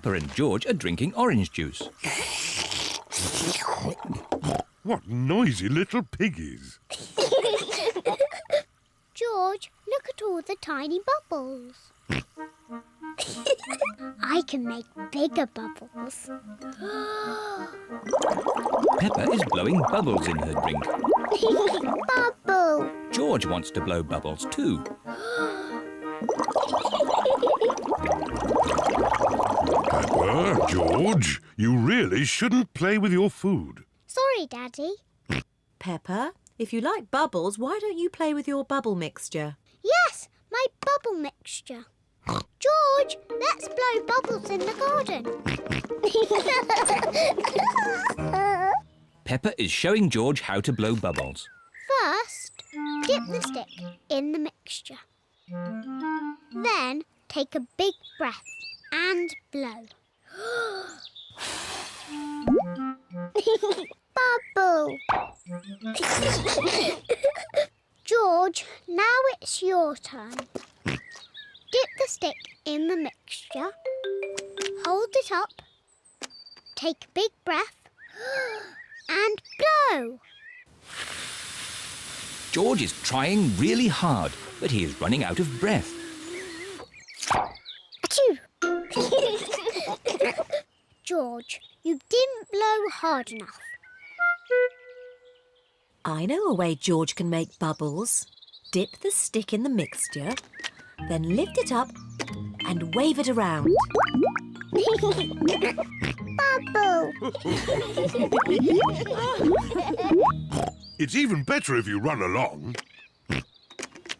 Peppa and George are drinking orange juice. What noisy little piggies. George, look at all the tiny bubbles. I can make bigger bubbles. Peppa is blowing bubbles in her drink. Bubble! George wants to blow bubbles too. Peppa, George, you really shouldn't play with your food. Sorry, Daddy. Peppa, if you like bubbles, why don't you play with your bubble mixture? Yes, my bubble mixture. George, let's blow bubbles in the garden. Peppa is showing George how to blow bubbles. First, dip the stick in the mixture. Then, take a big breath and blow. Bubble! George, now it's your turn. Dip the stick in the mixture. Hold it up. Take a big breath. And blow! George is trying really hard, but he is running out of breath. Achoo! George, you didn't blow hard enough. I know a way George can make bubbles. Dip the stick in the mixture, then lift it up and wave it around. Bubble! It's even better if you run along.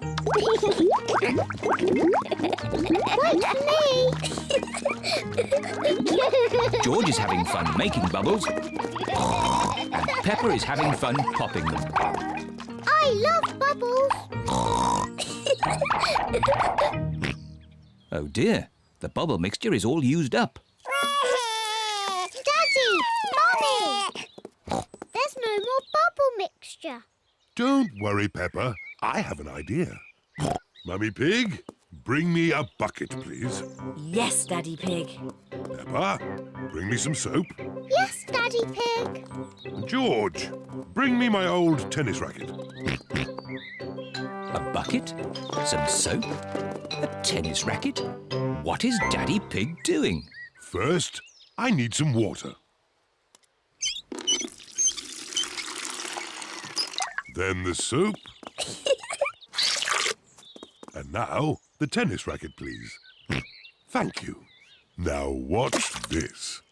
Wait for me! George is having fun making bubbles, and Peppa is having fun popping them. I love bubbles! Oh dear, the bubble mixture is all used up. Daddy! Mummy! There's no more bubble mixture. Don't worry, Peppa. I have an idea. Mummy Pig, bring me a bucket, please. Yes, Daddy Pig. Peppa, bring me some soap. Yes, Daddy Pig. George, bring me my old tennis racket. A bucket? Some soap? A tennis racket? What is Daddy Pig doing? First, I need some water. Then the soap. And now, the tennis racket, please. Thank you. Now watch this.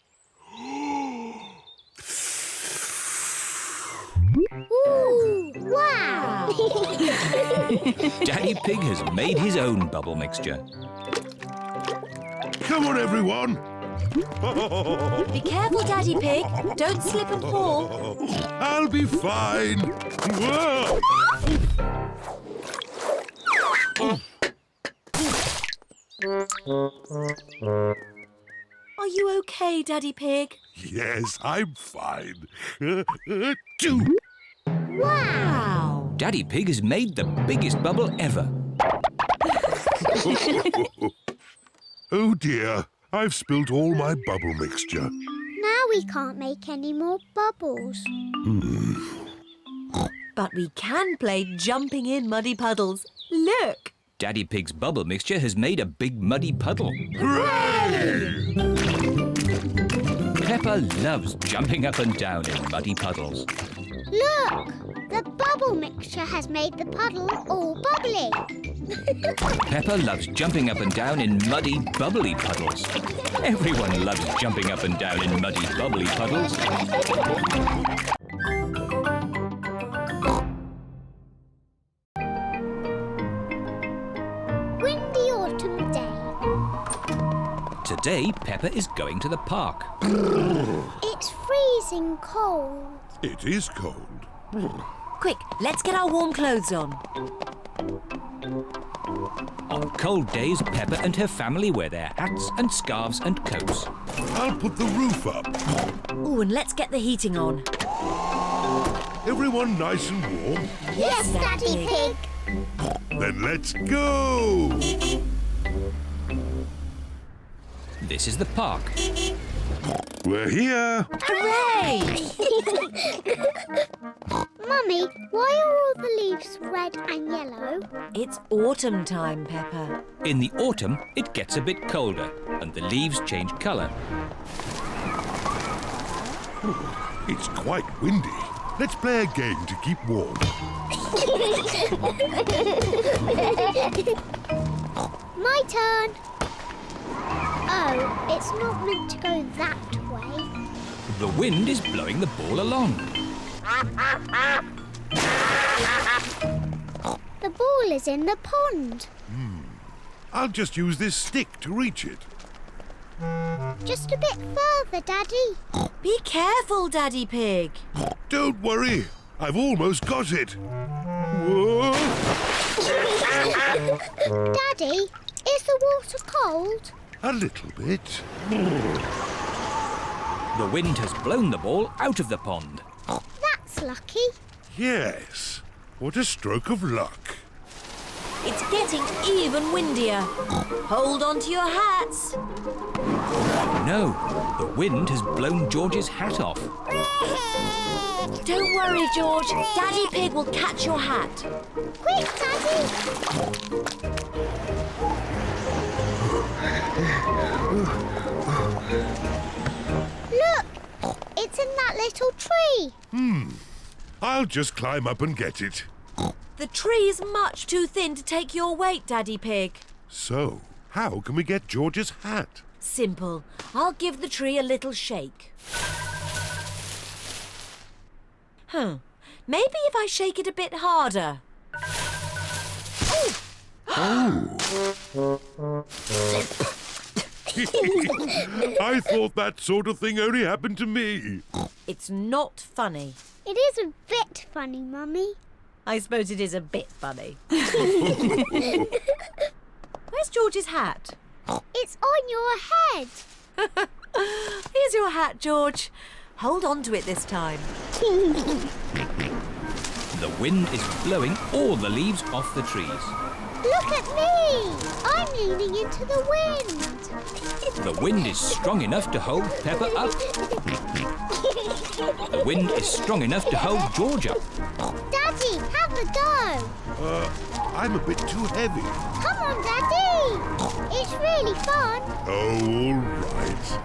Ooh, wow! Daddy Pig has made his own bubble mixture. Come on, everyone. Be careful, Daddy Pig. Don't slip and fall. I'll be fine. Whoa. Are you okay, Daddy Pig? Yes, I'm fine. Wow! Daddy Pig has made the biggest bubble ever. Oh dear, I've spilt all my bubble mixture. Now we can't make any more bubbles. But we can play jumping in muddy puddles. Look! Daddy Pig's bubble mixture has made a big muddy puddle. Hooray! Peppa loves jumping up and down in muddy puddles. Look! The bubble mixture has made the puddle all bubbly. Peppa loves jumping up and down in muddy, bubbly puddles. Everyone loves jumping up and down in muddy, bubbly puddles. Windy autumn day. Today, Peppa is going to the park. It's freezing cold. It is cold. Quick, let's get our warm clothes on. On cold days, Peppa and her family wear their hats and scarves and coats. I'll put the roof up. Oh, and let's get the heating on. Everyone nice and warm? Yes, Daddy Pig. Then let's go! This is the park. We're here. Hooray! Mummy, why are all the leaves red and yellow? It's autumn time, Peppa. In the autumn, it gets a bit colder and the leaves change colour. It's quite windy. Let's play a game to keep warm. My turn. Oh, it's not meant to go that way. The wind is blowing the ball along. The ball is in the pond. I'll just use this stick to reach it. Just a bit further, Daddy. Be careful, Daddy Pig. Don't worry. I've almost got it. Whoa! Daddy, is the water cold? A little bit. The wind has blown the ball out of the pond. That's lucky. Yes. What a stroke of luck. It's getting even windier. Hold on to your hats. No, the wind has blown George's hat off. Don't worry, George. Daddy Pig will catch your hat. Quick, Daddy. Look, it's in that little tree. I'll just climb up and get it. The tree's much too thin to take your weight, Daddy Pig. So, how can we get George's hat? Simple. I'll give the tree a little shake. Maybe if I shake it a bit harder. I thought that sort of thing only happened to me. It's not funny. It is a bit funny, Mummy. I suppose it is a bit funny. Where's George's hat? It's on your head. Here's your hat, George. Hold on to it this time. The wind is blowing all the leaves off the trees. Look at me. I'm leaning into the wind. The wind is strong enough to hold Peppa up. The wind is strong enough to hold George up. Daddy, have a go. I'm a bit too heavy. Come on, Daddy. It's really fun. Oh, all right.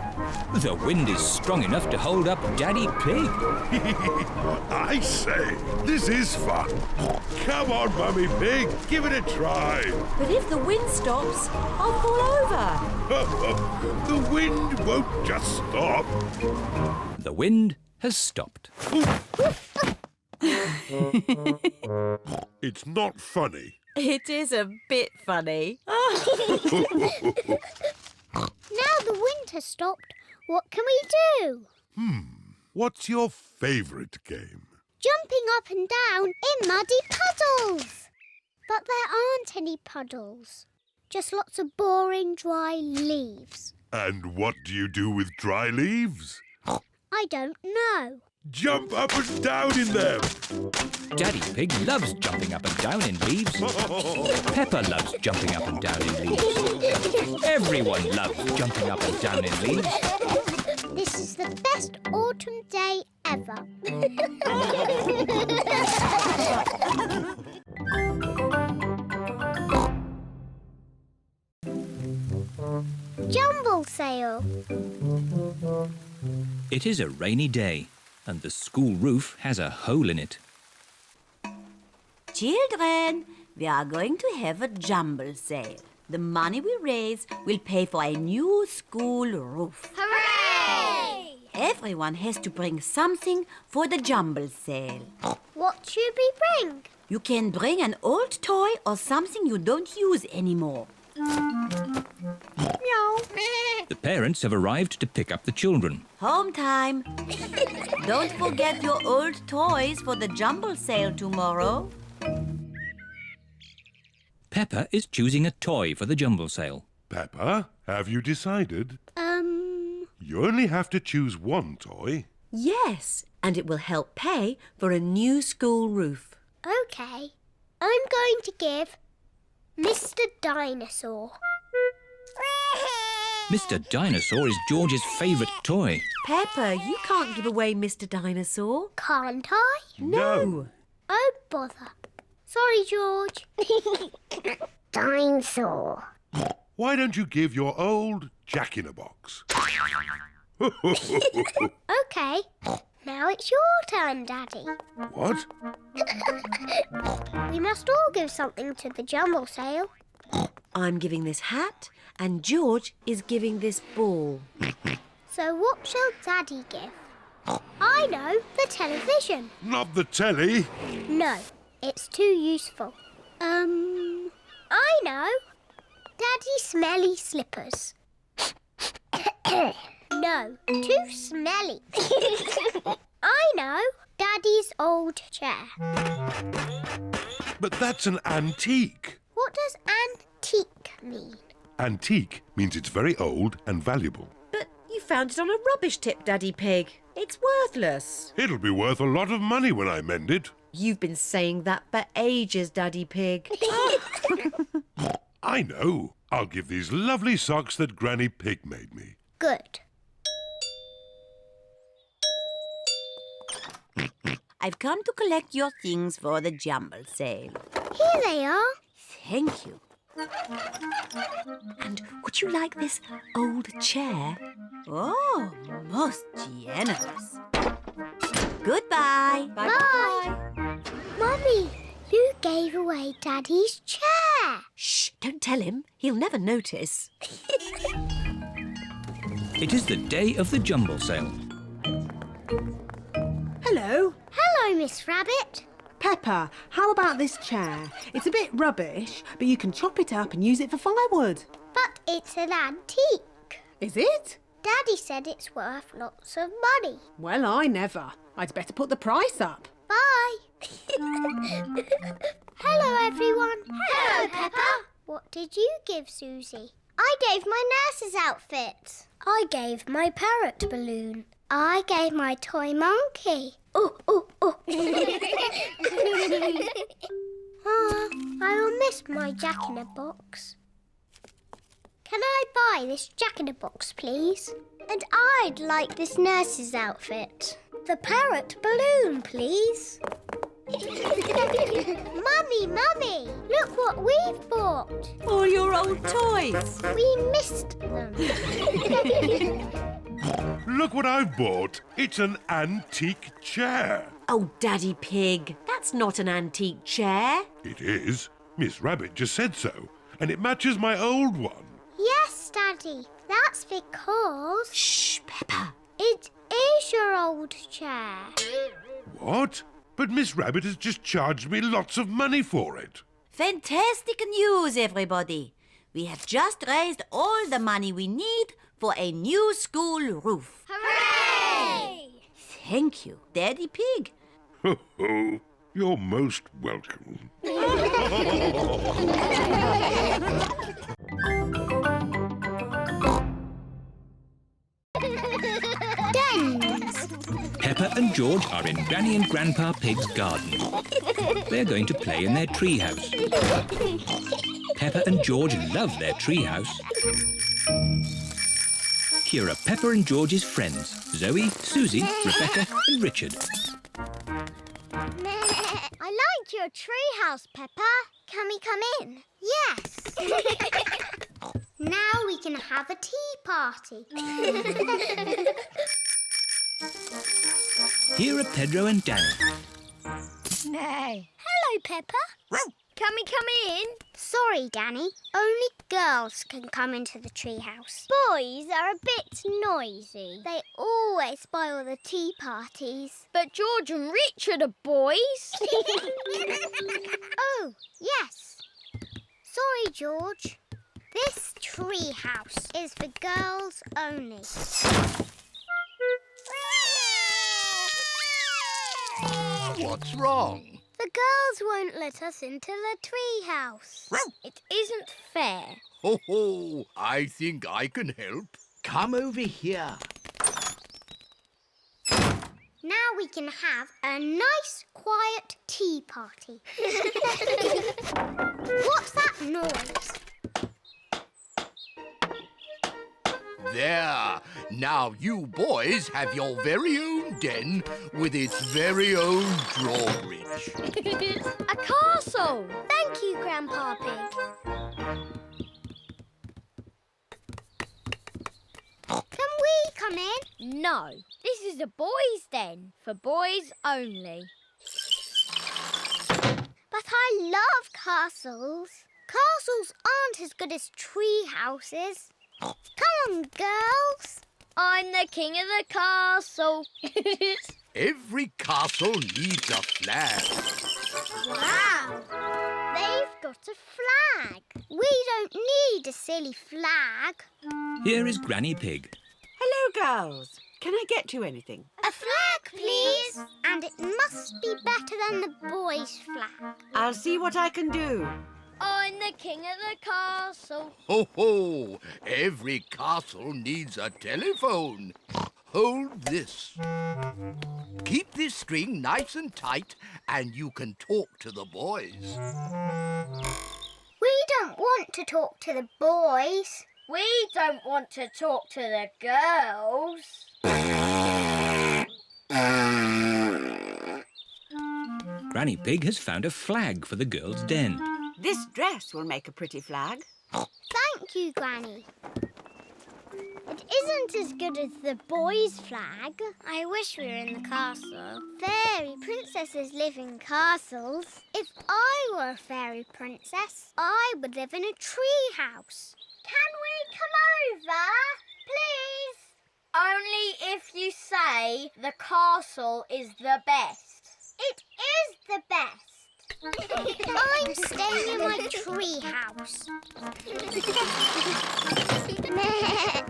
The wind is strong enough to hold up Daddy Pig. I say, this is fun. Come on, Mummy Pig, give it a try. But if the wind stops, I'll fall over. The wind won't just stop. The wind has stopped. It's not funny. It is a bit funny. Now the wind has stopped. What can we do? What's your favourite game? Jumping up and down in muddy puddles. But there aren't any puddles. Just lots of boring, dry leaves. And what do you do with dry leaves? I don't know. Jump up and down in them. Daddy Pig loves jumping up and down in leaves. Peppa loves jumping up and down in leaves. Everyone loves jumping up and down in leaves. This is the best autumn day ever. Jumble sale. It is a rainy day and the school roof has a hole in it. Children, we are going to have a jumble sale. The money we raise will pay for a new school roof. Hooray! Everyone has to bring something for the jumble sale. What should we bring? You can bring an old toy or something you don't use anymore. Meow. The parents have arrived to pick up the children. Home time. Don't forget your old toys for the jumble sale tomorrow. Peppa is choosing a toy for the jumble sale. Peppa, have you decided? You only have to choose one toy. Yes, and it will help pay for a new school roof. Okay. I'm going to give Mr. Dinosaur. Mr. Dinosaur is George's favourite toy. Peppa, you can't give away Mr. Dinosaur. Can't I? No. Oh, bother. Sorry, George. Dinosaur. Why don't you give your old Jack-in-a-Box? OK. Now it's your turn, Daddy. What? We must all give something to the jumble sale. I'm giving this hat and George is giving this ball. So what shall Daddy give? I know, the television. Not the telly. No, it's too useful. I know. Daddy smelly slippers. No, too smelly. I know. Daddy's old chair. But that's an antique. What does antique mean? Antique means it's very old and valuable. But you found it on a rubbish tip, Daddy Pig. It's worthless. It'll be worth a lot of money when I mend it. You've been saying that for ages, Daddy Pig. I know. I'll give these lovely socks that Granny Pig made me. Good. I've come to collect your things for the jumble sale. Here they are. Thank you. And would you like this old chair? Oh, most generous. Goodbye. Bye. Mummy, you gave away Daddy's chair. Shh, don't tell him. He'll never notice. It is the day of the jumble sale. Hello. Hello, Miss Rabbit. Peppa, how about this chair? It's a bit rubbish, but you can chop it up and use it for firewood. But it's an antique. Is it? Daddy said it's worth lots of money. Well, I never. I'd better put the price up. Bye. Hello, everyone. Hello, Peppa. What did you give Susie? I gave my nurse's outfit. I gave my parrot balloon. I gave my toy monkey. Oh, oh, oh. I will miss my Jack-in-a-Box. Can I buy this Jack-in-a-Box, please? And I'd like this nurse's outfit. The parrot balloon, please. Mummy, look what we've bought. All your old toys. We missed them. Look what I've bought. It's an antique chair. Oh, Daddy Pig, that's not an antique chair. It is. Miss Rabbit just said so. And it matches my old one. Yes, Daddy. That's because Shh, Peppa. it is your old chair. What? But Miss Rabbit has just charged me lots of money for it. Fantastic news, everybody. We have just raised all the money we need for a new school roof. Hooray! Thank you, Daddy Pig. Ho ho. You're most welcome. Dens. Peppa and George are in Granny and Grandpa Pig's garden. They're going to play in their treehouse. Peppa and George love their treehouse. Here are Peppa and George's friends, Zoe, Susie, Rebecca and Richard. I like your treehouse, Peppa. Can we come in? Yes. Now we can have a tea party. Here are Pedro and Danny. Hello, Peppa. Can we come in? Sorry, Danny. Only girls can come into the treehouse. Boys are a bit noisy. They always spoil the tea parties. But George and Richard are boys. Oh, yes. Sorry, George. This treehouse is for girls only. What's wrong? The girls won't let us into the treehouse. It isn't fair. Ho ho! I think I can help. Come over here. Now we can have a nice, quiet tea party. What's that noise? There. Now you boys have your very own den with its very own drawbridge. A castle! Thank you, Grandpa Pig. Can we come in? No, this is a boys' den, for boys only. But I love castles. Castles aren't as good as tree houses. Come on, girls. I'm the king of the castle. Every castle needs a flag. Wow! They've got a flag. We don't need a silly flag. Here is Granny Pig. Hello, girls. Can I get you anything? A flag, please. And it must be better than the boys' flag. I'll see what I can do. I'm the king of the castle. Ho ho! Every castle needs a telephone. Hold this. Keep this string nice and tight and you can talk to the boys. We don't want to talk to the boys. We don't want to talk to the girls. Granny Pig has found a flag for the girls' den. This dress will make a pretty flag. Thank you, Granny. It isn't as good as the boys' flag. I wish we were in the castle. Fairy princesses live in castles. If I were a fairy princess, I would live in a tree house. Can we come over, please? Only if you say the castle is the best. It is the best. I'm staying in my tree house.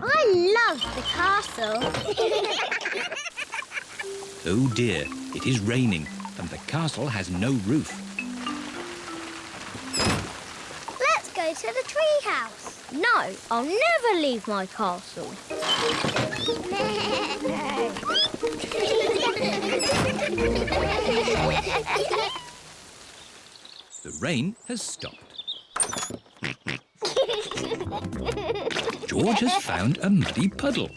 I love the castle. Oh dear, it is raining and the castle has no roof. Let's go to the tree house. No, I'll never leave my castle. The rain has stopped. George has found a muddy puddle.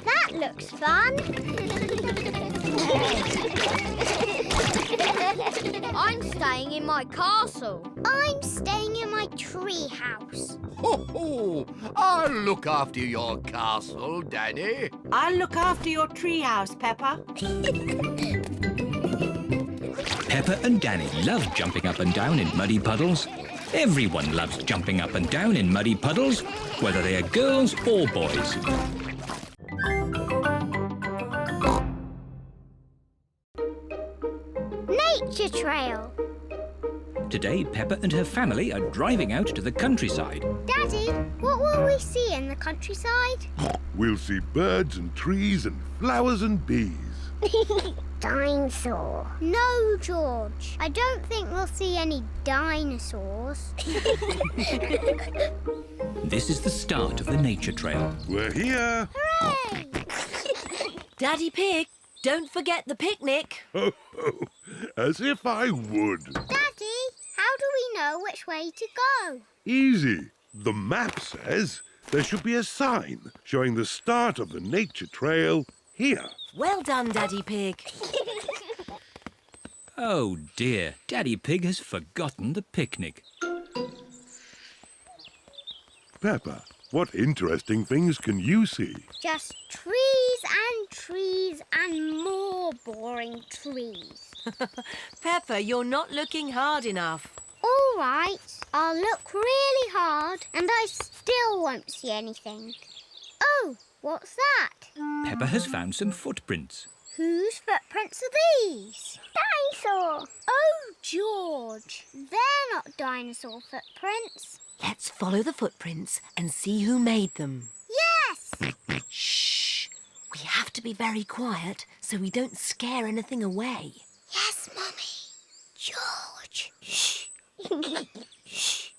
That looks fun. I'm staying in my castle. I'm staying in my tree house. Ho ho! I'll look after your castle, Danny. I'll look after your treehouse, Peppa. Peppa and Danny love jumping up and down in muddy puddles. Everyone loves jumping up and down in muddy puddles, whether they are girls or boys. Nature trail. Today, Peppa and her family are driving out to the countryside. Daddy, what will we see in the countryside? We'll see birds and trees and flowers and bees. Dinosaur. No, George. I don't think we'll see any dinosaurs. This is the start of the nature trail. We're here. Hooray! Daddy Pig, don't forget the picnic. Ho, ho. As if I would. Daddy, how do we know which way to go? Easy. The map says there should be a sign showing the start of the nature trail here. Well done, Daddy Pig. Oh dear, Daddy Pig has forgotten the picnic. Peppa, what interesting things can you see? Just trees and more boring trees. Peppa, you're not looking hard enough. All right, I'll look really hard and I still won't see anything. Oh, what's that? Peppa has found some footprints. Whose footprints are these? Dinosaur. Oh, George, they're not dinosaur footprints. Let's follow the footprints and see who made them. Yes! Shh! We have to be very quiet so we don't scare anything away. Yes, Mummy. George. Shh. Shh.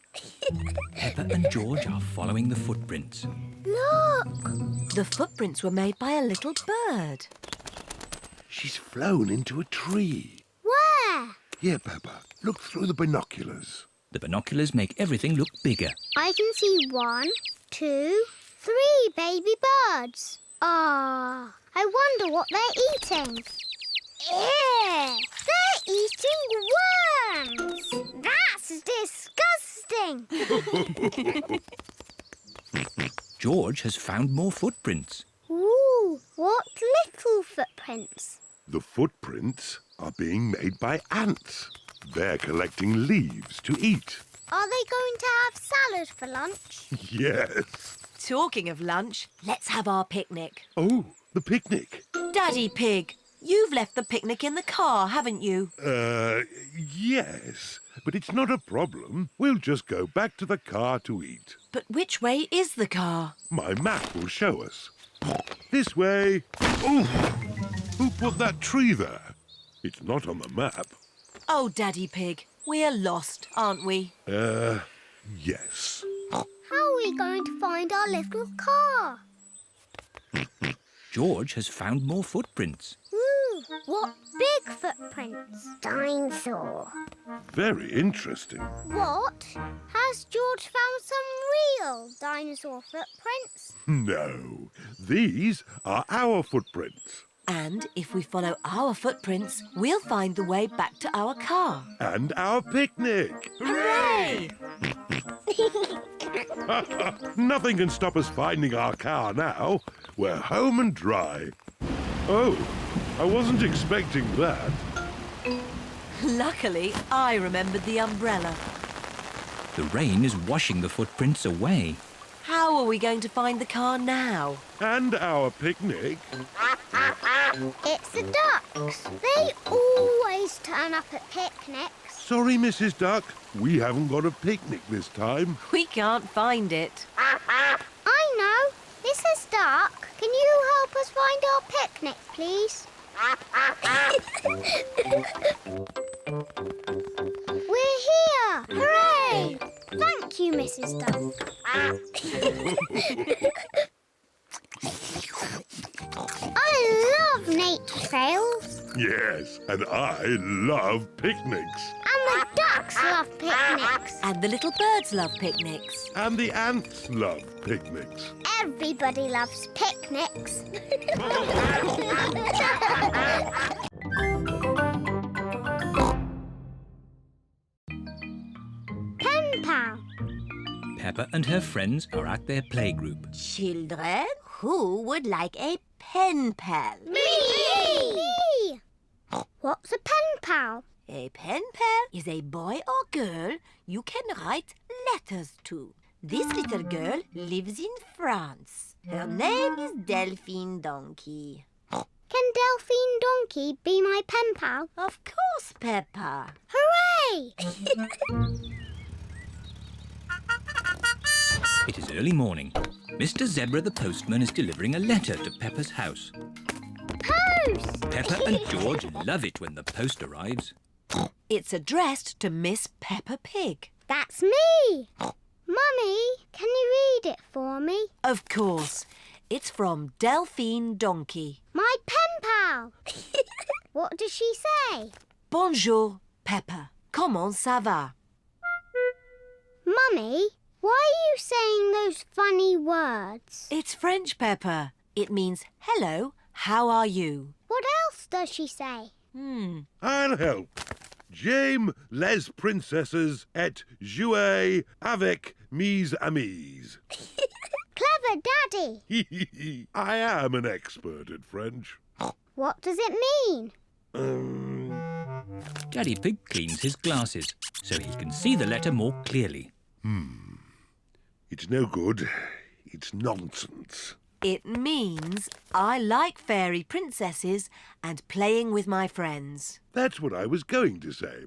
Peppa and George are following the footprints. Look. The footprints were made by a little bird. She's flown into a tree. Where? Here, Peppa, look through the binoculars. The binoculars make everything look bigger. I can see 1, 2, 3 baby birds. Ah, I wonder what they're eating. Ew! They're eating worms! That's disgusting! George has found more footprints. Ooh, what little footprints? The footprints are being made by ants. They're collecting leaves to eat. Are they going to have salad for lunch? Yes. Talking of lunch, let's have our picnic. Oh, the picnic. Daddy Pig, you've left the picnic in the car, haven't you? Yes. But it's not a problem. We'll just go back to the car to eat. But which way is the car? My map will show us. This way. Oh, who put that tree there? It's not on the map. Oh, Daddy Pig, we're lost, aren't we? Yes. How are we going to find our little car? George has found more footprints. Ooh, what big footprints? Dinosaur. Very interesting. What? Has George found some real dinosaur footprints? No, these are our footprints. And if we follow our footprints, we'll find the way back to our car. And our picnic. Hooray! Nothing can stop us finding our car now. We're home and dry. Oh, I wasn't expecting that. Luckily, I remembered the umbrella. The rain is washing the footprints away. How are we going to find the car now? And our picnic. It's the ducks. They always turn up at picnics. Sorry, Mrs. Duck. We haven't got a picnic this time. We can't find it. I know. Mrs. Duck, can you help us find our picnic, please? We're here! Hooray! Thank you, Mrs. Duck. I love nature trails. Yes, and I love picnics. And the ducks love picnics. And the little birds love picnics. And the ants love picnics. Everybody loves picnics. Pen pal. Peppa and her friends are at their playgroup. Children, who would like a pen pal? Me! What's a pen pal? A pen pal is a boy or girl you can write letters to. This little girl lives in France. Her name is Delphine Donkey. Can Delphine Donkey be my pen pal? Of course, Peppa. Hooray! It is early morning. Mr. Zebra the postman is delivering a letter to Peppa's house. Post! Peppa and George love it when the post arrives. It's addressed to Miss Peppa Pig. That's me! Mummy, can you read it for me? Of course. It's from Delphine Donkey. My pen pal! What does she say? Bonjour, Peppa. Comment ça va? Mummy, why are you saying those funny words? It's French, Peppa. It means, hello, how are you? What else does she say? I'll help. J'aime les princesses et jouer avec mes amis. Clever Daddy! I am an expert at French. What does it mean? Daddy Pig cleans his glasses so he can see the letter more clearly. It's no good. It's nonsense. It means I like fairy princesses and playing with my friends. That's what I was going to say.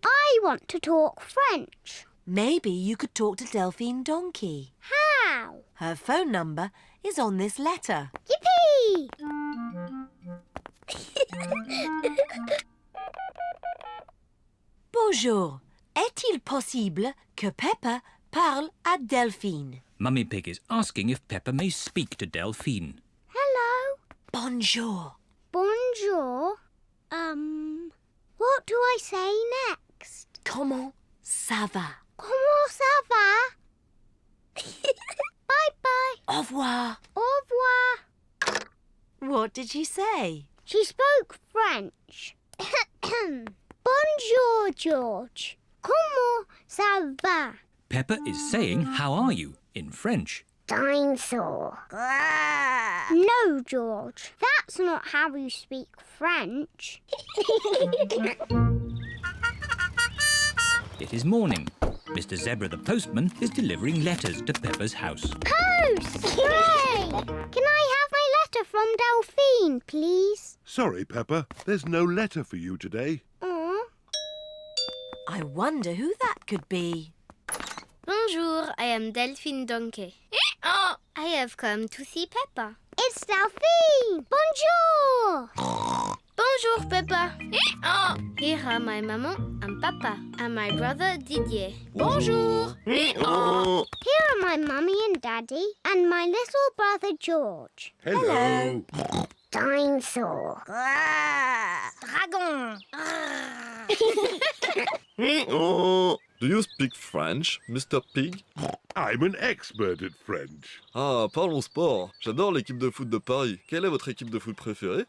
I want to talk French. Maybe you could talk to Delphine Donkey. How? Her phone number is on this letter. Yippee! Bonjour. Est-il possible que Peppa parle à Delphine? Mummy Pig is asking if Peppa may speak to Delphine. Hello. Bonjour. Bonjour. What do I say next? Comment ça va? Comment ça va? Bye-bye. Au revoir. Au revoir. What did she say? She spoke French. Bonjour, George. Comment ça va? Peppa is saying, how are you, in French. Dinosaur. No, George. That's not how you speak French. It is morning. Mr. Zebra the postman is delivering letters to Peppa's house. Post! Hooray! Can I have my letter from Delphine, please? Sorry, Peppa, there's no letter for you today. Aw. I wonder who that could be. Bonjour, I am Delphine Donkey. I have come to see Peppa. It's Delphine! Bonjour! Bonjour, Peppa. Here are my maman and papa and my brother Didier. Bonjour. Here are my mummy and daddy and my little brother George. Hello. Dinosaur. Dragon. Do you speak French, Mr. Pig? I'm an expert at French. Ah, parlons sport. J'adore l'équipe de foot de Paris. Quelle est votre équipe de foot préférée?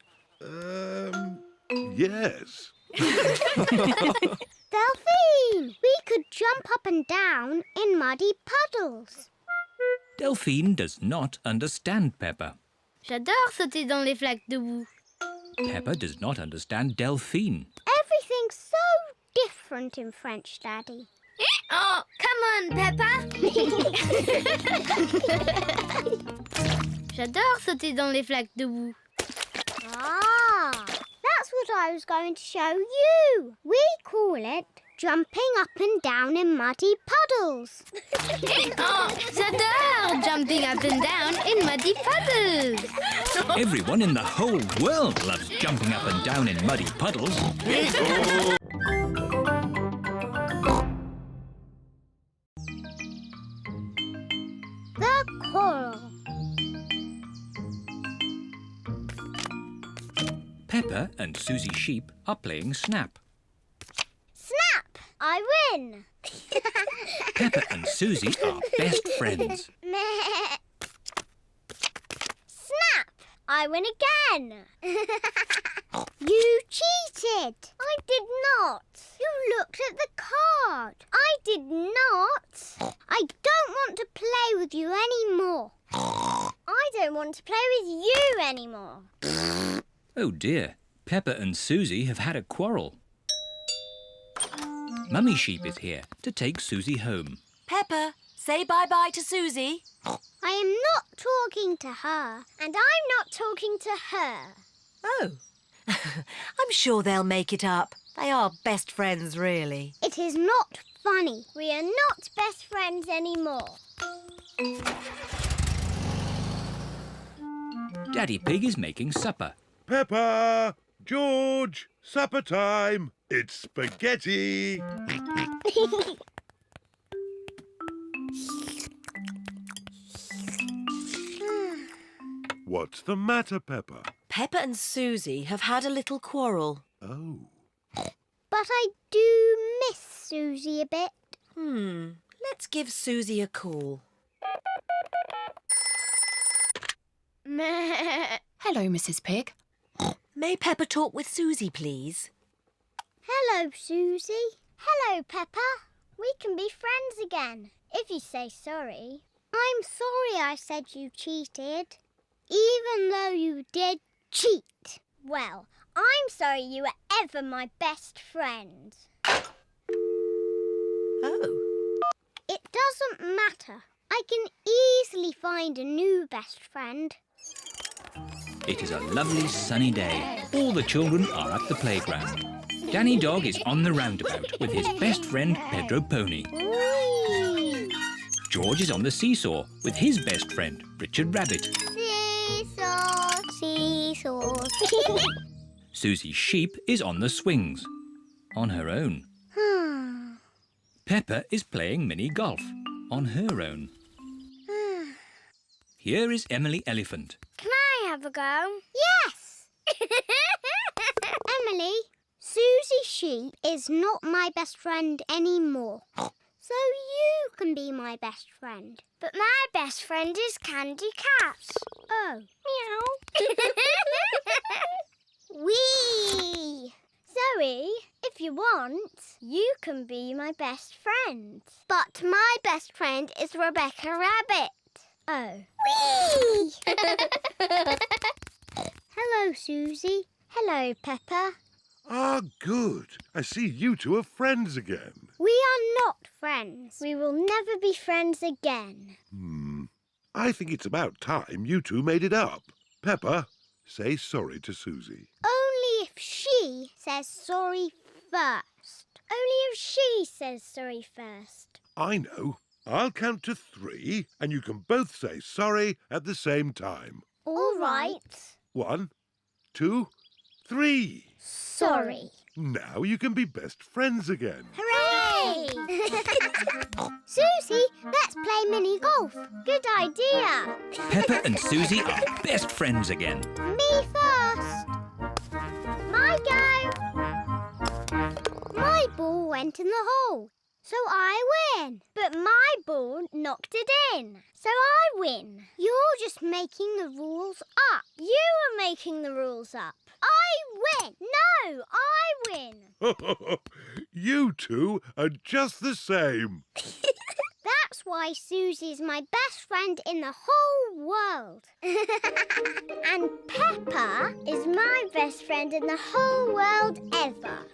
Yes. Delphine, we could jump up and down in muddy puddles. Delphine does not understand Peppa. J'adore sauter dans les flaques de boue. Peppa does not understand Delphine. Everything's so different in French, Daddy. Come on, Peppa. J'adore sauter dans les flaques de boue. Ah, that's what I was going to show you. We call it jumping up and down in muddy puddles. J'adore jumping up and down in muddy puddles. Everyone in the whole world loves jumping up and down in muddy puddles. The quarrel. Peppa and Susie Sheep are playing Snap. Snap! I win. Peppa and Susie are best friends. Meh. Snap! I win again. You cheated. I did not. You looked at the card. I did not. I don't want to play with you anymore. I don't want to play with you anymore. Oh dear, Peppa and Susie have had a quarrel. Mummy Sheep is here to take Susie home. Peppa, say bye-bye to Susie. I am not talking to her, and I'm not talking to her. Oh. I'm sure they'll make it up. They are best friends, really. It is not funny. We are not best friends anymore. Daddy Pig is making supper. Peppa! George! Supper time! It's spaghetti! What's the matter, Peppa? Peppa and Susie have had a little quarrel. Oh. But I do miss Susie a bit. Let's give Susie a call. Hello, Mrs. Pig. May Peppa talk with Susie, please? Hello, Susie. Hello, Peppa. We can be friends again, if you say sorry. I'm sorry I said you cheated, even though you did cheat. Well, I'm sorry you were ever my best friend. Oh. It doesn't matter. I can easily find a new best friend. It is a lovely sunny day. All the children are at the playground. Danny Dog is on the roundabout with his best friend Pedro Pony. Whee! George is on the seesaw with his best friend Richard Rabbit. Seesaw, seesaw. Susie Sheep is on the swings, on her own. Peppa is playing mini golf, on her own. Here is Emily Elephant. Can I have a go? Yes! Emily, Susie Sheep is not my best friend anymore. So you can be my best friend. But my best friend is Candy Cat. Oh. Meow. Wee! Zoe, if you want, you can be my best friend. But my best friend is Rebecca Rabbit. Oh. Wee! Hello, Susie. Hello, Peppa. Ah, good. I see you two are friends again. We are not friends. We will never be friends again. I think it's about time you two made it up. Peppa, say sorry to Susie. Only if she says sorry first. Only if she says sorry first. I know. I'll count to 3 and you can both say sorry at the same time. All right. 1, 2, 3. Sorry. Now you can be best friends again. Hooray! Susie, let's play mini golf. Good idea. Peppa and Susie are best friends again. Me first. My go. My ball went in the hole, so I win. But my ball knocked it in, so I win. You're just making the rules up. You are making the rules up. I win. No, I win. You two are just the same. That's why Susie's my best friend in the whole world. And Peppa is my best friend in the whole world ever.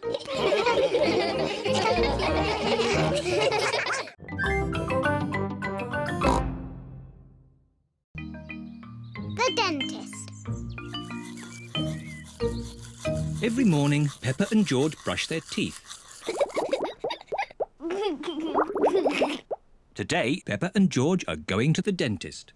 The dentist. Every morning, Peppa and George brush their teeth. Today, Peppa and George are going to the dentist.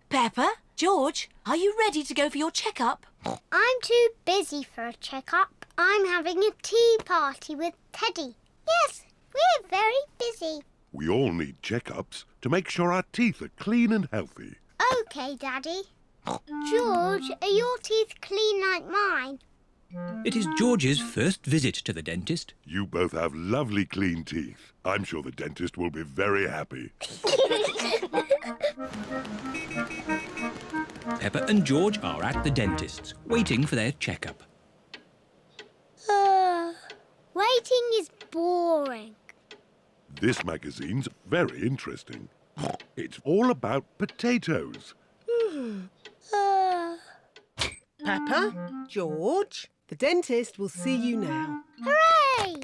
Peppa, George, are you ready to go for your checkup? I'm too busy for a checkup. I'm having a tea party with Teddy. Yes, we're very busy. We all need checkups to make sure our teeth are clean and healthy. OK, Daddy. George, are your teeth clean like mine? It is George's first visit to the dentist. You both have lovely clean teeth. I'm sure the dentist will be very happy. Peppa and George are at the dentist's, waiting for their checkup. Waiting is boring. This magazine's very interesting. It's all about potatoes. Peppa, George, the dentist will see you now. Hooray!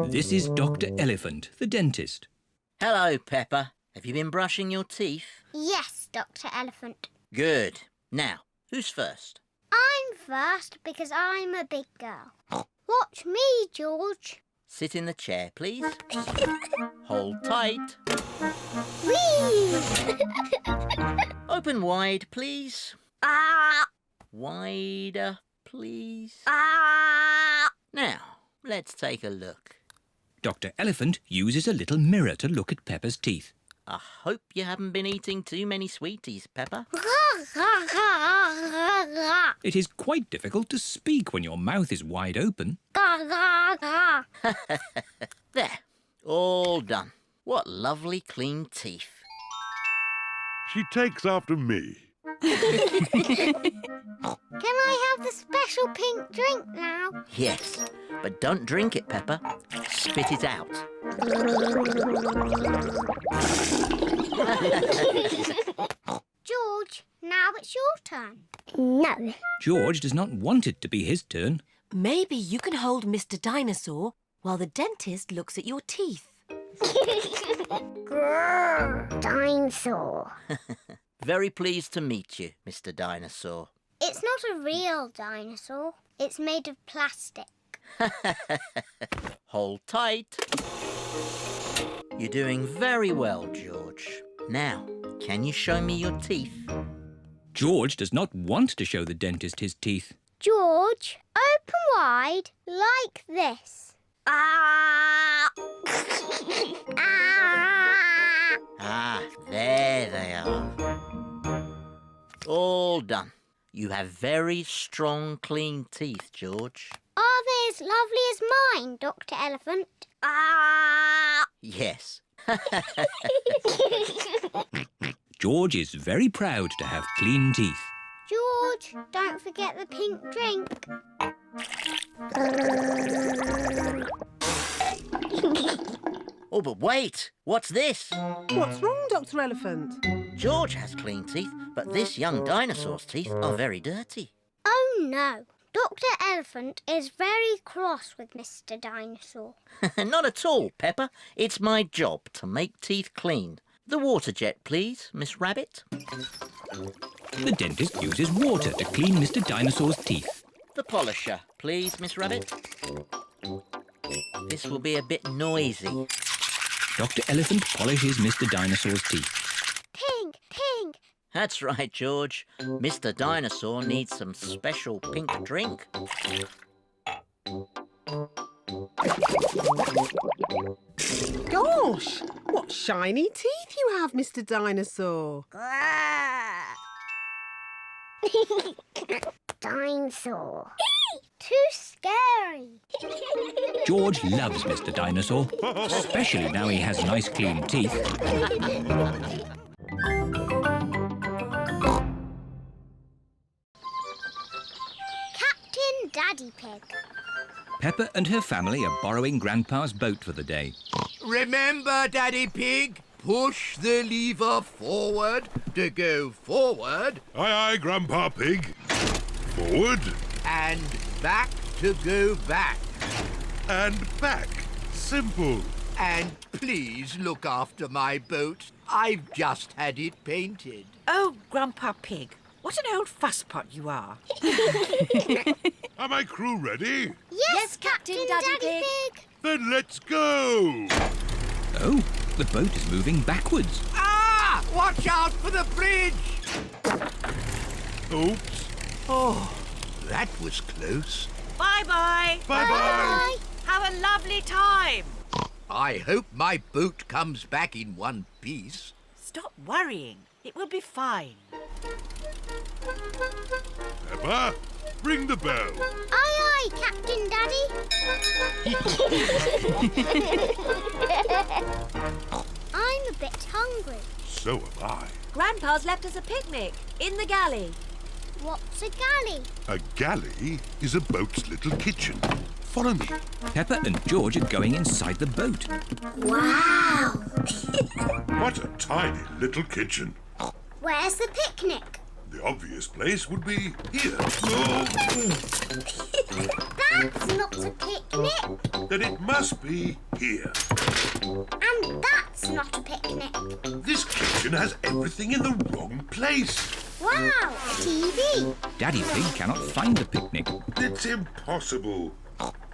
This is Dr. Elephant, the dentist. Hello, Peppa. Have you been brushing your teeth? Yes, Dr. Elephant. Good. Now, who's first? I'm first because I'm a big girl. Watch me, George. Sit in the chair, please. Hold tight. Whee! Open wide, please. Wider, please. Now, let's take a look. Dr. Elephant uses a little mirror to look at Peppa's teeth. I hope you haven't been eating too many sweeties, Peppa. It is quite difficult to speak when your mouth is wide open. There, all done. What lovely clean teeth. She takes after me. Can I have the special pink drink now? Yes, but don't drink it, Peppa. Spit it out. George, now it's your turn. No. George does not want it to be his turn. Maybe you can hold Mr. Dinosaur while the dentist looks at your teeth. Grrr, dinosaur. Very pleased to meet you, Mr. Dinosaur. It's not a real dinosaur. It's made of plastic. Hold tight. You're doing very well, George. Now, can you show me your teeth? George does not want to show the dentist his teeth. George, open wide like this. Ah! Ah, there they are. All done. You have very strong, clean teeth, George. Are they as lovely as mine, Dr. Elephant? Yes. George is very proud to have clean teeth. George, don't forget the pink drink. Oh, but wait! What's this? What's wrong, Dr. Elephant? George has clean teeth, but this young dinosaur's teeth are very dirty. Oh no, Dr. Elephant is very cross with Mr. Dinosaur. Not at all, Peppa. It's my job to make teeth clean. The water jet, please, Miss Rabbit. The dentist uses water to clean Mr. Dinosaur's teeth. The polisher, please, Miss Rabbit. This will be a bit noisy. Dr. Elephant polishes Mr. Dinosaur's teeth. Pink, pink. That's right, George. Mr. Dinosaur needs some special pink drink. Gosh, what shiny teeth you have, Mr. Dinosaur. Dinosaur. Too scary. George loves Mr. Dinosaur, especially now he has nice clean teeth. Captain Daddy Pig. Peppa and her family are borrowing Grandpa's boat for the day. Remember, Daddy Pig, push the lever forward to go forward. Aye, aye, Grandpa Pig. Forward. And back to go back. And back. Simple. And please look after my boat. I've just had it painted. Oh, Grandpa Pig, what an old fusspot you are. Are my crew ready? Yes, Captain Daddy Pig. Then let's go. Oh, the boat is moving backwards. Ah! Watch out for the bridge! Oops. Oh, that was close. Bye-bye. Bye-bye. Have a lovely time. I hope my boat comes back in one piece. Stop worrying. It will be fine. Peppa, ring the bell. Aye, aye, Captain Daddy. I'm a bit hungry. So am I. Grandpa's left us a picnic in the galley. What's a galley? A galley is a boat's little kitchen. Follow me. Peppa and George are going inside the boat. Wow. What a tiny little kitchen. Where's the picnic? The obvious place would be here. That's not a picnic. Then it must be here. And that's not a picnic. This kitchen has everything in the wrong place. Wow, TV. Daddy Pig cannot find the picnic. It's impossible.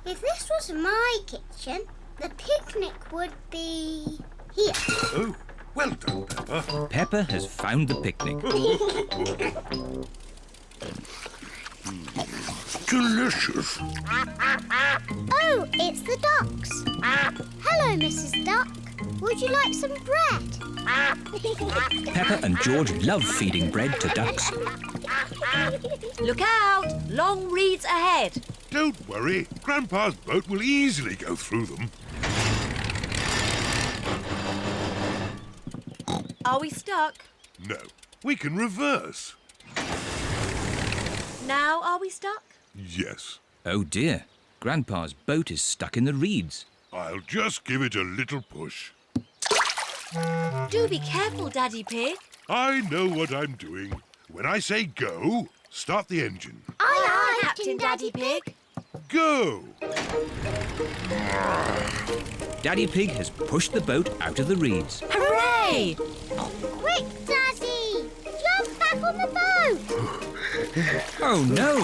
If this was my kitchen, the picnic would be here. Oh, well done, Peppa. Peppa has found the picnic. Delicious. Oh, it's the ducks. Hello, Mrs. Duck. Would you like some bread? Peppa and George love feeding bread to ducks. Look out! Long reeds ahead. Don't worry. Grandpa's boat will easily go through them. Are we stuck? No, we can reverse. Now are we stuck? Yes. Oh dear, Grandpa's boat is stuck in the reeds. I'll just give it a little push. Do be careful, Daddy Pig. I know what I'm doing. When I say go, start the engine. Aye, aye, Captain Daddy Pig. Go! Daddy Pig has pushed the boat out of the reeds. Hooray! Quick, Daddy! Jump back on the boat! Oh no!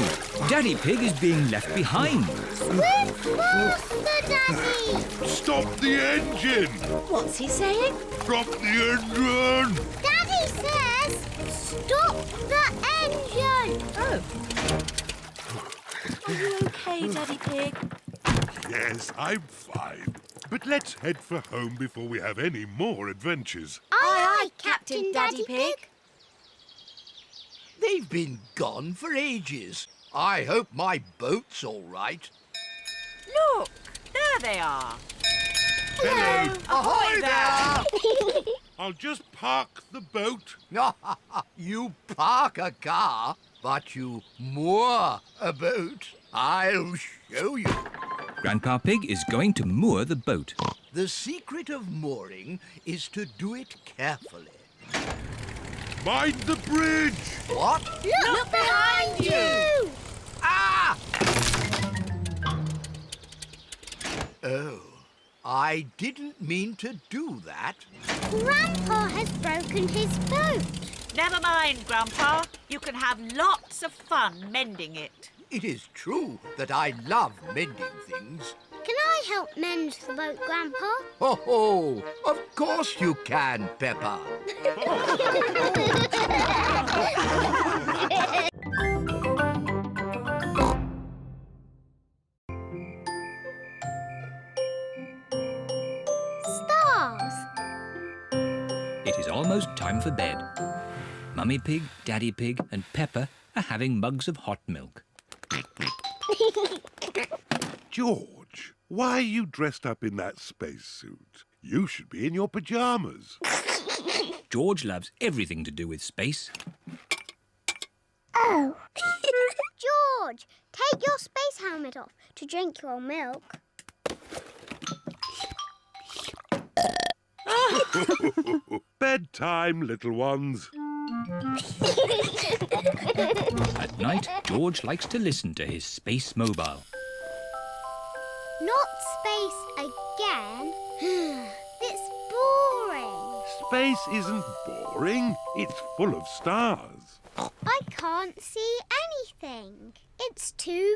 Daddy Pig is being left behind. Swim faster, Daddy! Stop the engine! What's he saying? Stop the engine! Daddy says, stop the engine! Oh. Are you okay, Daddy Pig? Yes, I'm fine. But let's head for home before we have any more adventures. Aye, aye, Captain Daddy Pig. They've been gone for ages. I hope my boat's all right. Look, there they are. Tilly! Ahoy there! I'll just park the boat. You park a car, but you moor a boat. I'll show you. Grandpa Pig is going to moor the boat. The secret of mooring is to do it carefully. Mind the bridge! What? Look behind you! Ah! Oh, I didn't mean to do that. Grandpa has broken his boat. Never mind, Grandpa. You can have lots of fun mending it. It is true that I love mending things. Can I help mend the boat, Grandpa? Oh, of course you can, Peppa. Stars. It is almost time for bed. Mummy Pig, Daddy Pig and Peppa are having mugs of hot milk. George, why are you dressed up in that spacesuit? You should be in your pyjamas. George loves everything to do with space. Oh. George, take your space helmet off to drink your milk. Bedtime, little ones. At night, George likes to listen to his space mobile. Not space again. It's boring. Space isn't boring. It's full of stars. I can't see anything. It's too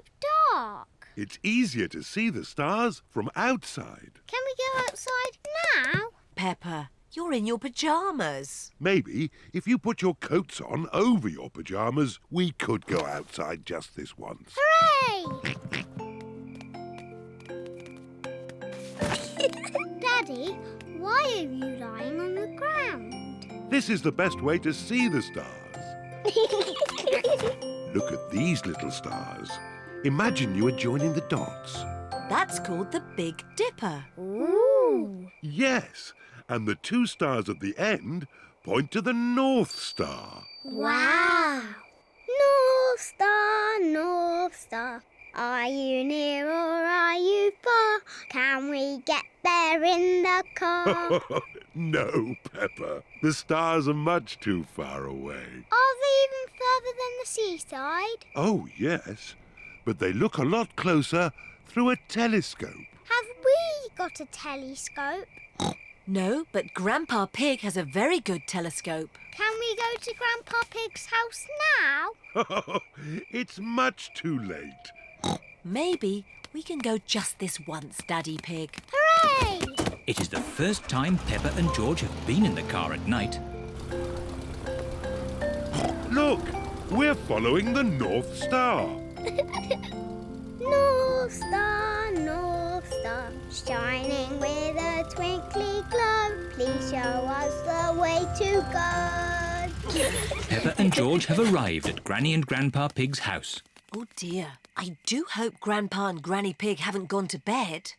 dark. It's easier to see the stars from outside. Can we go outside now? Peppa, you're in your pyjamas. Maybe if you put your coats on over your pyjamas, we could go outside just this once. Hooray! Daddy, why are you lying on the ground? This is the best way to see the stars. Look at these little stars. Imagine you are joining the dots. That's called the Big Dipper. Ooh! Yes, and the two stars at the end point to the North Star. Wow! North Star, are you near or are you far? Can we get there in the car? No, Peppa. The stars are much too far away. Are they even further than the seaside? Oh, yes, but they look a lot closer through a telescope. Have we got a telescope? No, but Grandpa Pig has a very good telescope. Can we go to Grandpa Pig's house now? It's much too late. Maybe we can go just this once, Daddy Pig. Hooray! It is the first time Peppa and George have been in the car at night. Look, we're following the North Star. North Star, shining with a twinkly glow. Please show us the way to go. Peppa and George have arrived at Granny and Grandpa Pig's house. Oh dear, I do hope Grandpa and Granny Pig haven't gone to bed.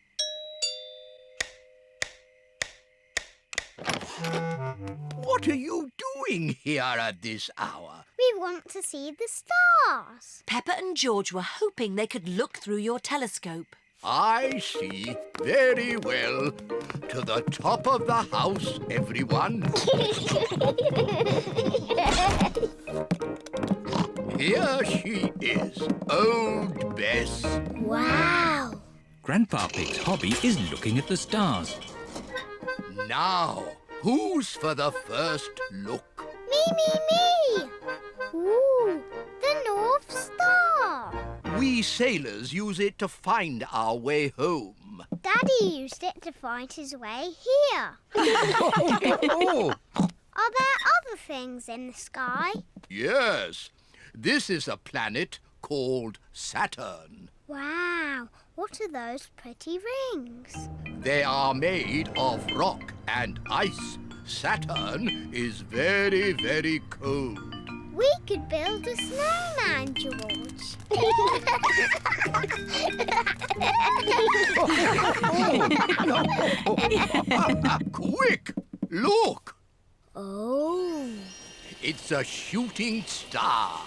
What are you doing here at this hour? We want to see the stars. Peppa and George were hoping they could look through your telescope. I see very well. To the top of the house, everyone. Here she is, old Bess. Wow! Grandpa Pig's hobby is looking at the stars. Now, who's for the first look? Me! Ooh, the North Star. We sailors use it to find our way home. Daddy used it to find his way here. Oh, Are there other things in the sky? yes. This is a planet called Saturn. Wow, what are those pretty rings? They are made of rock and ice. Saturn is very, very cold. We could build a snowman, George. Quick! Look! Oh. It's a shooting star.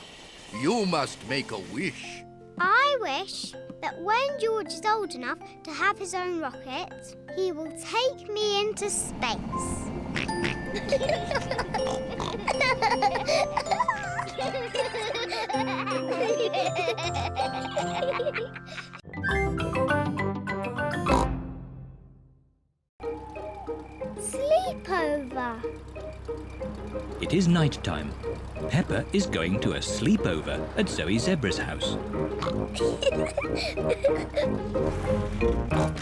You must make a wish. I wish that when George is old enough to have his own rocket, he will take me into space. Sleepover. It is night time. Peppa is going to a sleepover at Zoe Zebra's house.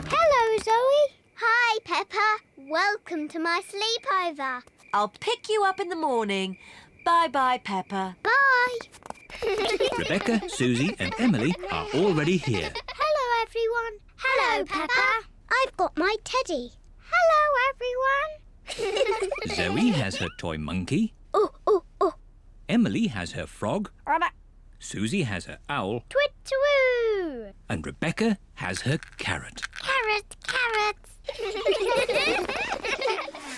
Hello, Zoe. Hi, Peppa. Welcome to my sleepover. I'll pick you up in the morning. Bye-bye, Peppa. Bye. Rebecca, Susie and Emily are already here. Hello, everyone. Hello, Peppa. I've got my teddy. Hello, everyone. Zoe has her toy monkey. Oh, oh, oh. Emily has her frog. Susie has her owl. Twit-twoo. And Rebecca has her carrot. Carrot, carrot.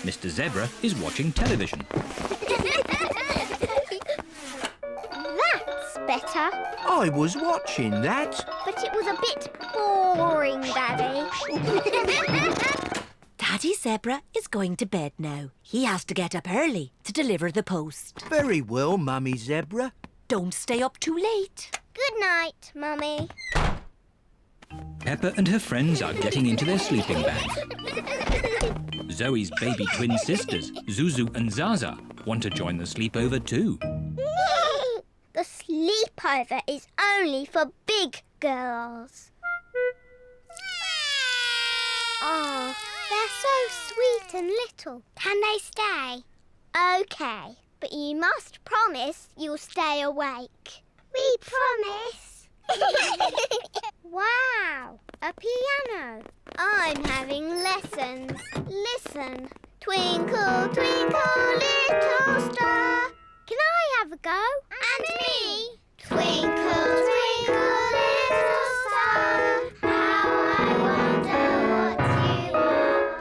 Mr. Zebra is watching television. That's better. I was watching that. But it was a bit boring, Daddy. Daddy Zebra is going to bed now. He has to get up early to deliver the post. Very well, Mummy Zebra. Don't stay up too late. Good night, Mummy. Peppa and her friends are getting into their sleeping bags. Zoe's baby twin sisters, Zuzu and Zaza, want to join the sleepover too. The sleepover is only for big girls. Oh, they're so sweet and little. Can they stay? OK, but you must promise you'll stay awake. We promise. Wow, a piano. I'm having lessons. Listen. Twinkle, twinkle, little star. Can I have a go? And me. Twinkle, twinkle, little star. How I wonder what you are.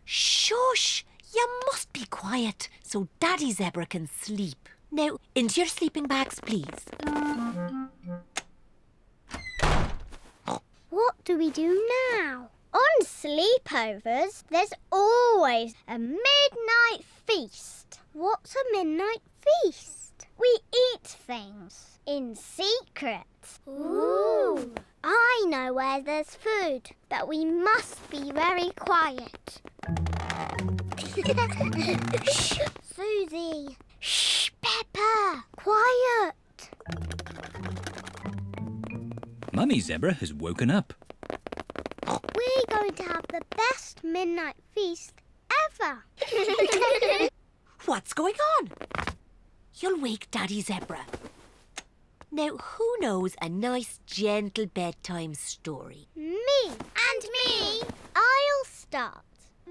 Shush! You must be quiet so Daddy Zebra can sleep. Now, into your sleeping bags, please. What do we do now? On sleepovers, there's always a midnight feast. What's a midnight feast? We eat things in secret. Ooh. I know where there's food, but we must be very quiet. Shh, Susie. Shh, Peppa. Quiet. Mummy Zebra has woken up. We're going to have the best midnight feast ever. What's going on? You'll wake Daddy Zebra. Now, who knows a nice, gentle bedtime story? Me. And me. I'll start.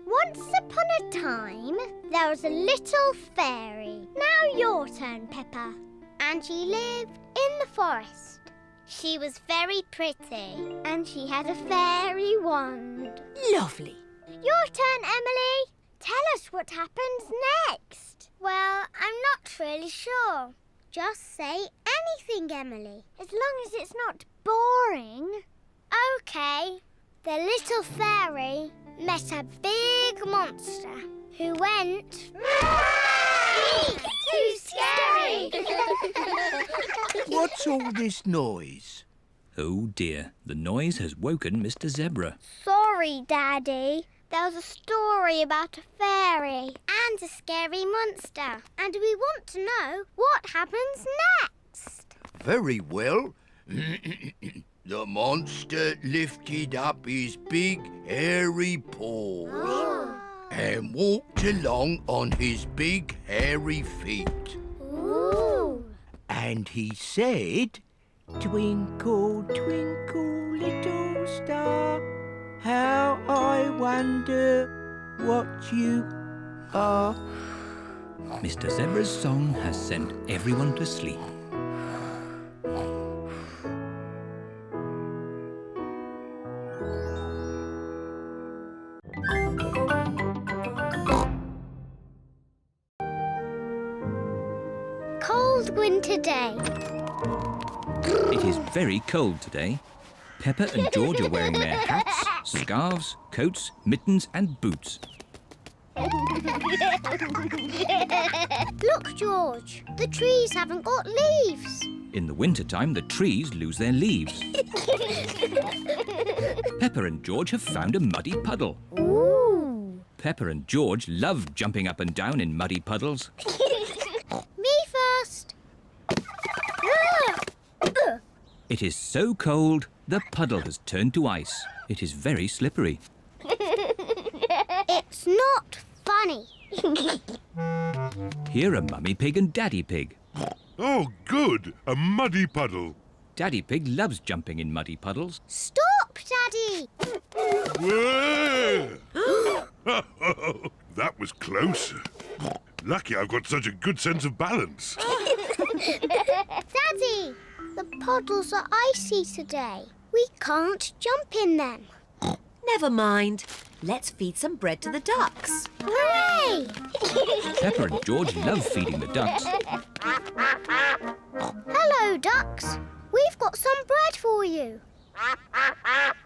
Once upon a time, there was a little fairy. Now your turn, Peppa. And she lived in the forest. She was very pretty, and she had a fairy wand. Lovely. Your turn, Emily. Tell us what happens next. Well, I'm not really sure. Just say anything, Emily, as long as it's not boring. OK. The little fairy met a big monster who went... Too scary! What's all this noise? Oh dear, the noise has woken Mr. Zebra. Sorry, Daddy. There was a story about a fairy and a scary monster. And we want to know what happens next. Very well. The monster lifted up his big, hairy paws and walked along on his big, hairy feet. Ooh. And he said, "Twinkle, twinkle, little star, how I wonder what you are." Mr. Zebra's song has sent everyone to sleep. winter day. It is very cold today. Peppa and George are wearing their hats, scarves, coats, mittens and boots. Look, George, the trees haven't got leaves. In the wintertime, the trees lose their leaves. Peppa and George have found a muddy puddle. Ooh. Peppa and George love jumping up and down in muddy puddles. Me first. It is so cold, the puddle has turned to ice. It is very slippery. It's not funny. Here are Mummy Pig and Daddy Pig. Oh, good! A muddy puddle. Daddy Pig loves jumping in muddy puddles. Stop, Daddy. Whoa! That was close. Lucky I've got such a good sense of balance. Daddy, the puddles are icy today. We can't jump in them. Never mind. Let's feed some bread to the ducks. Hooray! Peppa and George love feeding the ducks. Hello, ducks. We've got some bread for you.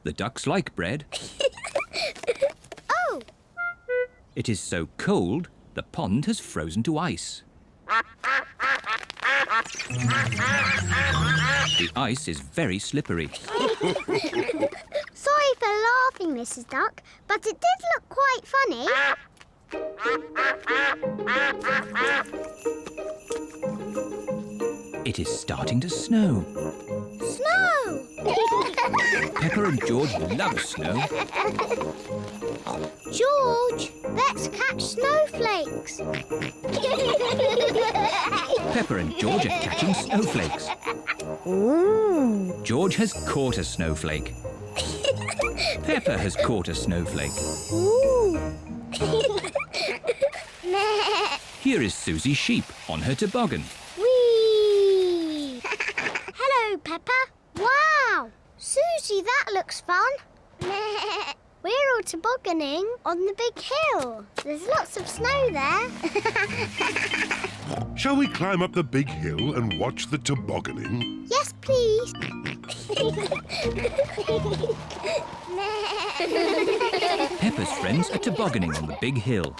The ducks like bread. Oh! It is so cold, the pond has frozen to ice. The ice is very slippery. Sorry for laughing, Mrs. Duck, but it did look quite funny. It is starting to snow. Snow! Peppa and George love snow. George, let's catch snowflakes. Peppa and George are catching snowflakes. Ooh. George has caught a snowflake. Peppa has caught a snowflake. Ooh. Here is Susie Sheep on her toboggan. Whee! Hello, Peppa. Wow! Susie, that looks fun. We're all tobogganing on the big hill. There's lots of snow there. Shall we climb up the big hill and watch the tobogganing? Yes, please. Peppa's friends are tobogganing on the big hill.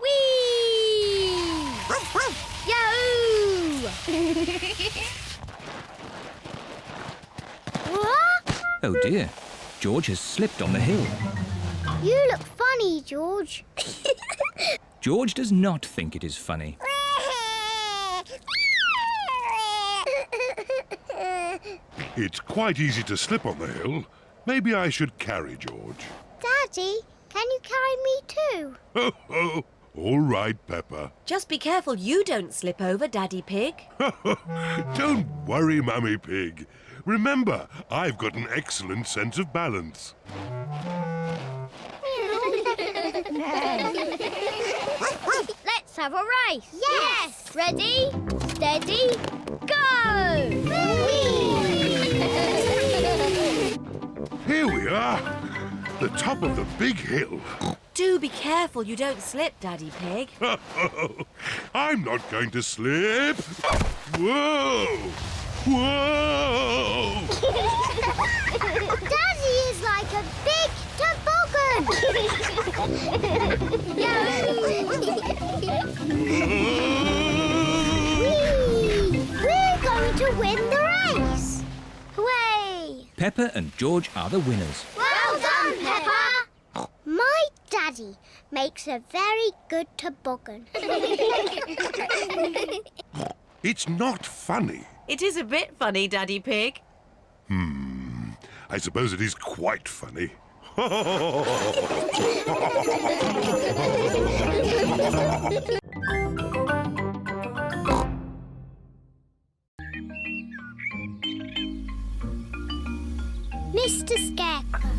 Whee! Yahoo! What? Oh dear, George has slipped on the hill. You look funny, George. George does not think it is funny. It's quite easy to slip on the hill. Maybe I should carry George. Daddy, can you carry me too? Ho, ho. All right, Peppa. Just be careful you don't slip over, Daddy Pig. Don't worry, Mummy Pig. Remember, I've got an excellent sense of balance. Let's have a race. Yes. Ready, steady, go! Here we are, the top of the big hill. Do be careful you don't slip, Daddy Pig. I'm not going to slip. Whoa! Whoa! Daddy is like a big toboggan. We're going to win the race. Hooray! Peppa and George are the winners. Well done, Peppa. My daddy makes a very good toboggan. It's not funny. It is a bit funny, Daddy Pig. I suppose it is quite funny. Mr. Scarecrow.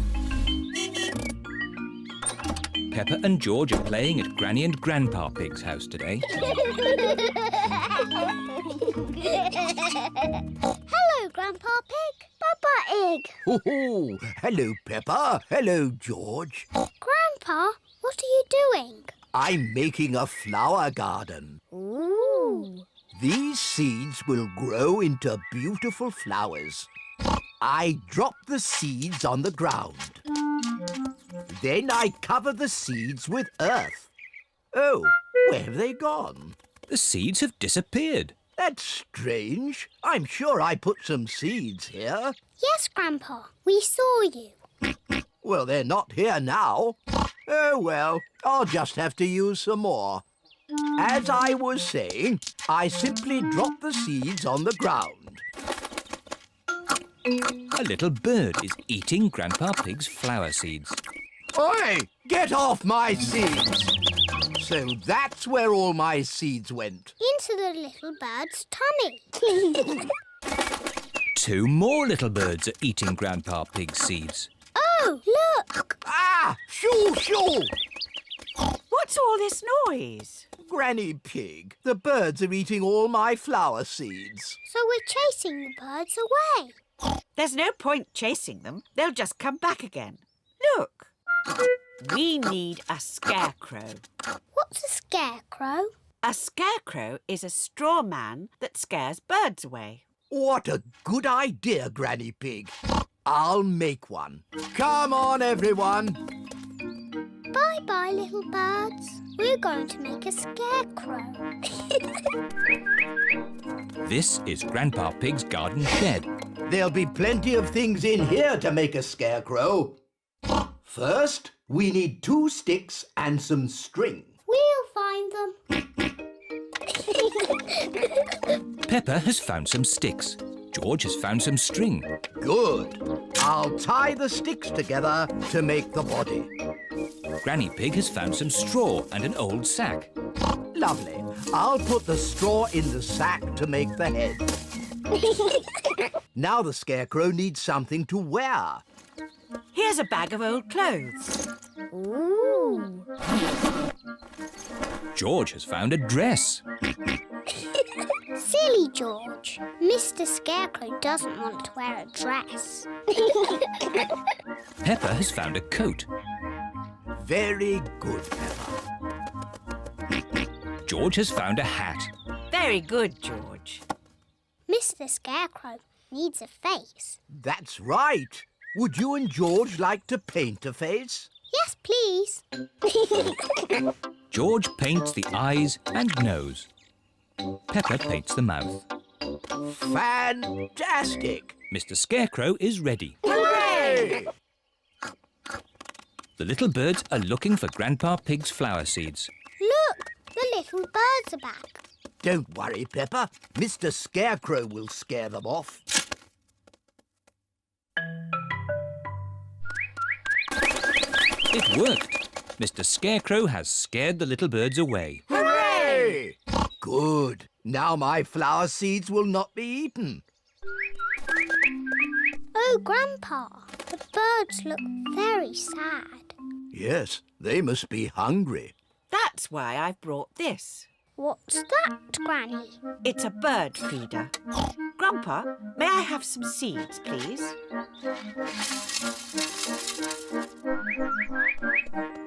Peppa and George are playing at Granny and Grandpa Pig's house today. Hello, Grandpa Pig. Papa Egg. Oh, hello, Peppa. Hello, George. Grandpa, what are you doing? I'm making a flower garden. Ooh. These seeds will grow into beautiful flowers. I drop the seeds on the ground. Then I cover the seeds with earth. Oh, where have they gone? The seeds have disappeared. That's strange. I'm sure I put some seeds here. Yes, Grandpa, we saw you. Well, they're not here now. Oh, well, I'll just have to use some more. As I was saying, I simply drop the seeds on the ground. A little bird is eating Grandpa Pig's flower seeds. Oi! Get off my seeds! So that's where all my seeds went. Into the little bird's tummy. 2 more little birds are eating Grandpa Pig's seeds. Oh, look! Ah! Shoo, shoo! What's all this noise? Granny Pig, the birds are eating all my flower seeds. So we're chasing the birds away. There's no point chasing them. They'll just come back again. Look. We need a scarecrow. What's a scarecrow? A scarecrow is a straw man that scares birds away. What a good idea, Granny Pig. I'll make one. Come on, everyone. Bye-bye, little birds. We're going to make a scarecrow. This is Grandpa Pig's garden shed. There'll be plenty of things in here to make a scarecrow. First, we need 2 sticks and some string. We'll find them. Peppa has found some sticks. George has found some string. Good. I'll tie the sticks together to make the body. Granny Pig has found some straw and an old sack. Lovely. I'll put the straw in the sack to make the head. Now the scarecrow needs something to wear. Here's a bag of old clothes. Ooh. George has found a dress. Silly George. Mr. Scarecrow doesn't want to wear a dress. Peppa has found a coat. Very good, Peppa. George has found a hat. Very good, George. Mr. Scarecrow needs a face. That's right. Would you and George like to paint a face? Yes, please. George paints the eyes and nose. Peppa paints the mouth. Fantastic! Mr. Scarecrow is ready. Hooray! The little birds are looking for Grandpa Pig's flower seeds. Look, the little birds are back. Don't worry, Peppa. Mr. Scarecrow will scare them off. It worked. Mr. Scarecrow has scared the little birds away. Hooray! Good. Now my flower seeds will not be eaten. Oh, Grandpa, the birds look very sad. Yes, they must be hungry. That's why I've brought this. What's that, Granny? It's a bird feeder. Grandpa, may I have some seeds, please?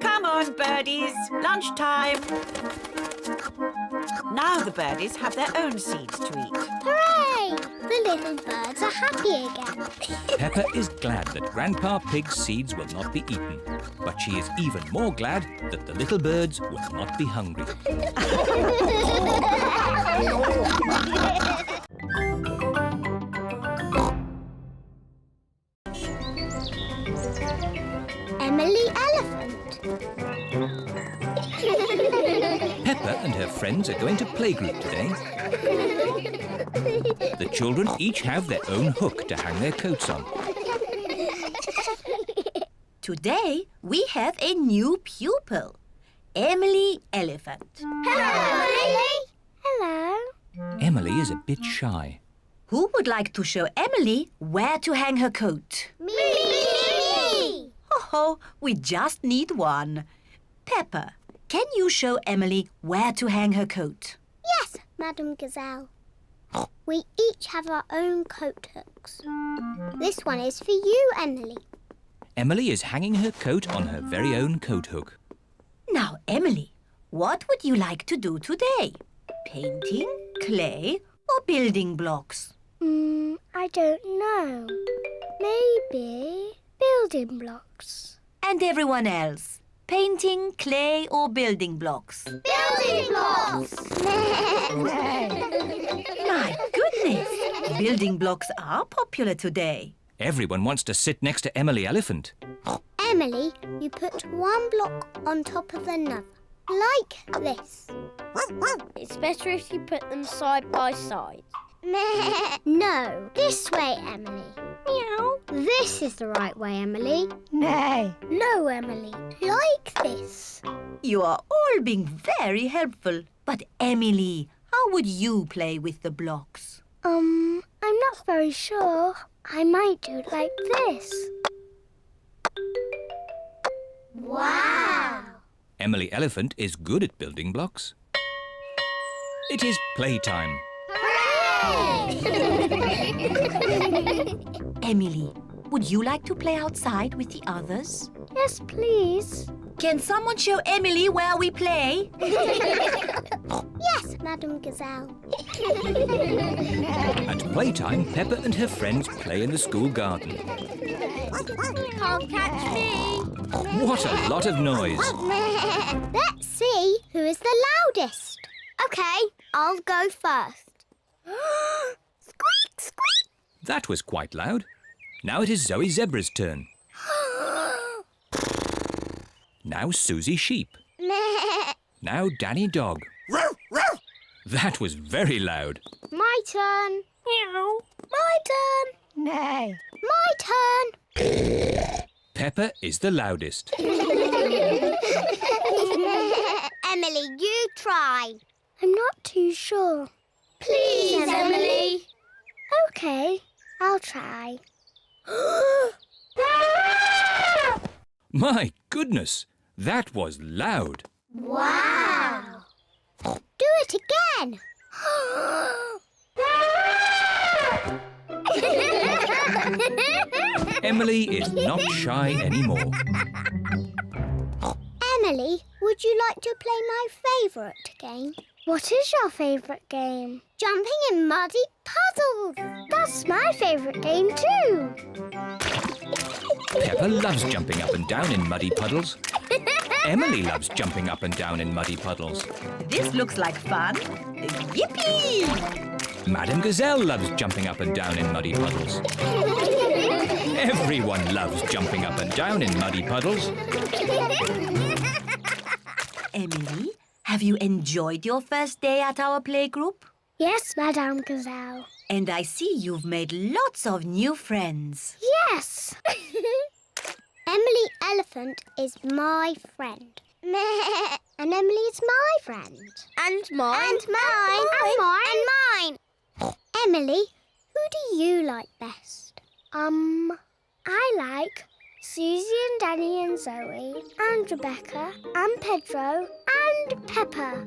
Come on, birdies. Lunchtime. Now the birdies have their own seeds to eat. Hooray! The little birds are happy again. Peppa is glad that Grandpa Pig's seeds will not be eaten. But she is even more glad that the little birds will not be hungry. Emily Elephant. Peppa and her friends are going to playgroup today. The children each have their own hook to hang their coats on. Today, we have a new pupil, Emily Elephant. Hello, Emily. Hello. Emily is a bit shy. Who would like to show Emily where to hang her coat? Me! Oh, we just need one. Peppa, can you show Emily where to hang her coat? Yes, Madam Gazelle. We each have our own coat hooks. This one is for you, Emily. Emily is hanging her coat on her very own coat hook. Now, Emily, what would you like to do today? Painting, clay or building blocks? I don't know. Maybe building blocks. And everyone else? Painting, clay or building blocks? Building blocks! My goodness! Building blocks are popular today. Everyone wants to sit next to Emily Elephant. Emily, you put one block on top of another, like this. It's better if you put them side by side. No, this way, Emily. Meow. This is the right way, Emily. Nay. No, Emily, like this. You are all being very helpful. But Emily, how would you play with the blocks? I'm not very sure. I might do it like this. Wow! Emily Elephant is good at building blocks. It is playtime. Emily, would you like to play outside with the others? Yes, please. Can someone show Emily where we play? Yes, Madam Gazelle. At playtime, Peppa and her friends play in the school garden. Can't catch me. What a lot of noise. Let's see who is the loudest. OK, I'll go first. Squeak, squeak. That was quite loud. Now it is Zoe Zebra's turn. Now Susie Sheep. Now Danny Dog. That was very loud. My turn. Meow. My turn. Nay. My turn. Peppa is the loudest. Emily, you try. I'm not too sure. Please, Emily. OK, I'll try. My goodness, that was loud. Wow. Do it again. Emily is not shy anymore. Emily, would you like to play my favourite game? What is your favourite game? Jumping in muddy puddles. That's my favourite game too. Peppa loves jumping up and down in muddy puddles. Emily loves jumping up and down in muddy puddles. This looks like fun. Yippee! Madam Gazelle loves jumping up and down in muddy puddles. Everyone loves jumping up and down in muddy puddles. Emily, have you enjoyed your first day at our playgroup? Yes, Madame Gazelle. And I see you've made lots of new friends. Yes. Emily Elephant is my friend. And Emily's my friend. And mine. And mine. And mine. And mine. Emily, who do you like best? I like Suzy and Danny and Zoe and Rebecca and Pedro and Peppa.